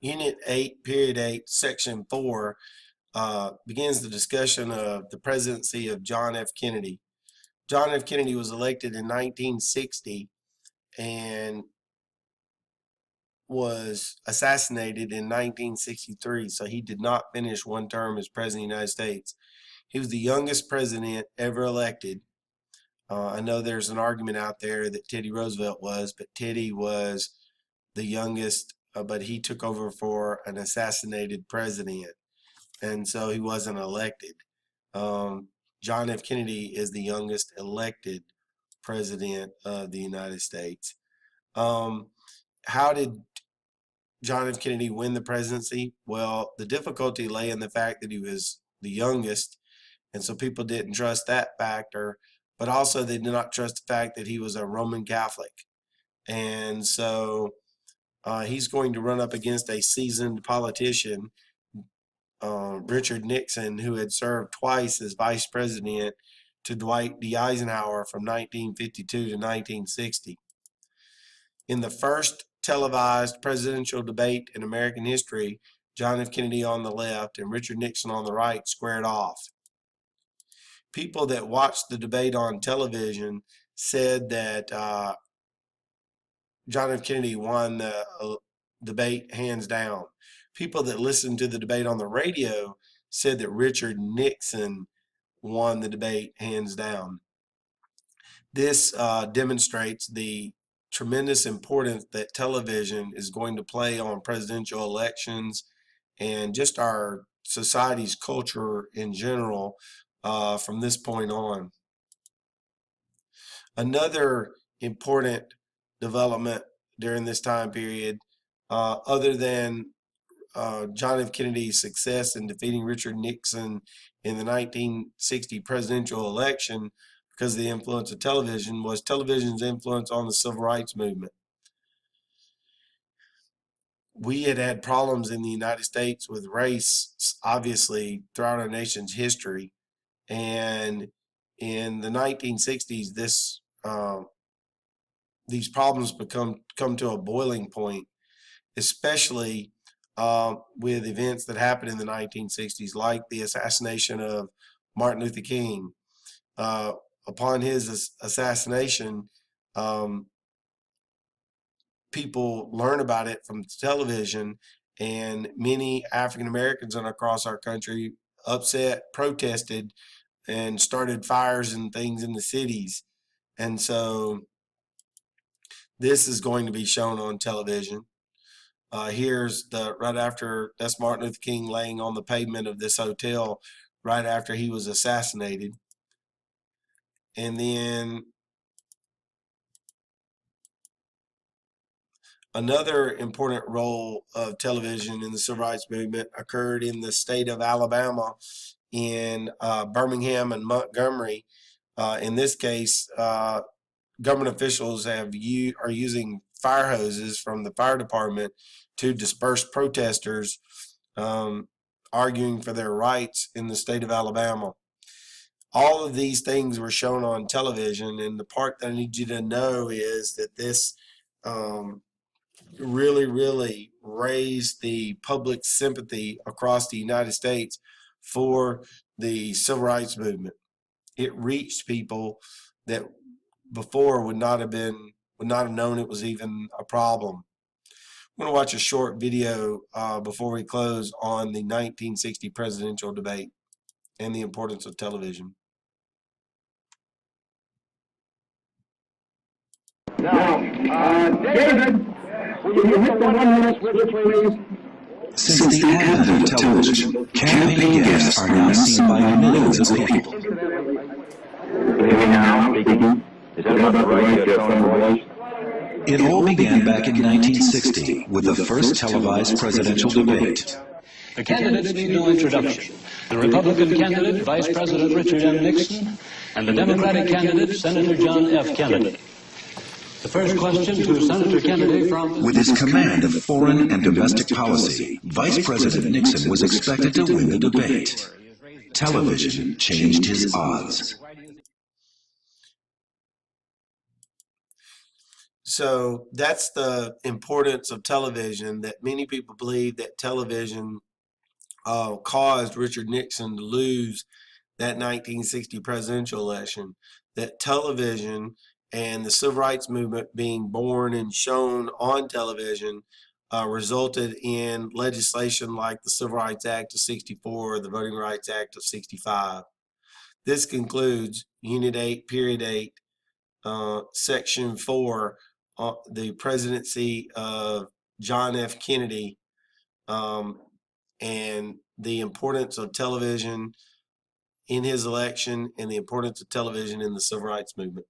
Unit 8, Period 8, Section 4 begins the discussion of the presidency of John F. Kennedy. John F. Kennedy was elected in 1960 and was assassinated in 1963, so he did not finish one term as President of the United States. He was the youngest president ever elected. I know there's an argument out there that Teddy Roosevelt was, but Teddy was the youngest, but he took over for an assassinated president, and so he wasn't elected. John F. Kennedy is the youngest elected president of the United States. How did John F. Kennedy win the presidency? Well, the difficulty lay in the fact that he was the youngest, and so people didn't trust that factor, but also they did not trust the fact that he was a Roman Catholic. And so he's going to run up against a seasoned politician, Richard Nixon, who had served twice as vice president to Dwight D. Eisenhower from 1952 to 1960. In the first televised presidential debate in American history, John F. Kennedy on the left and Richard Nixon on the right squared off. People that watched the debate on television said that John F. Kennedy won the debate hands down. People that listened to the debate on the radio said that Richard Nixon won the debate hands down. This demonstrates the tremendous importance that television is going to play on presidential elections and just our society's culture in general from this point on. Another important development during this time period, other than John F. Kennedy's success in defeating Richard Nixon in the 1960 presidential election because of the influence of television, was television's influence on the civil rights movement. We had problems in the United States with race, obviously, throughout our nation's history. And in the 1960s, these problems come to a boiling point, especially with events that happened in the 1960s, like the assassination of Martin Luther King. Upon his assassination, people learn about it from television, and many African Americans across our country upset, protested, and started fires and things in the cities. And so this is going to be shown on television. Here's right after, that's Martin Luther King laying on the pavement of this hotel right after he was assassinated. And then another important role of television in the civil rights movement occurred in the state of Alabama, in Birmingham and Montgomery. In this case, government officials are using fire hoses from the fire department to disperse protesters arguing for their rights in the state of Alabama. All of these things were shown on television, and the part that I need you to know is that this really raised the public sympathy across the United States for the civil rights movement. It reached people that before would not have known it was even a problem. I'm going to watch a short video before we close on the 1960 presidential debate and the importance of television. Now, David, will you hit the 1 minute switch, please? Since the advent of television, campaign guests are now seen by millions of people. Is that about the right tone voice? It all began back in 1960 with the first televised presidential debate. The candidates need no introduction. The Republican candidate, Vice President Richard M. Nixon, and the Democratic candidate, Senator John F. Kennedy. The first question to Senator Kennedy from... With his command of foreign and domestic policy, Vice President Nixon was expected to win the debate. Television changed his odds. So that's the importance of television, that many people believe that television caused Richard Nixon to lose that 1960 presidential election, that television and the civil rights movement being born and shown on television resulted in legislation like the Civil Rights Act of 64, the Voting Rights Act of 65. This concludes Unit 8, Period 8, Section 4, the presidency of John F. Kennedy, and the importance of television in his election and the importance of television in the civil rights movement.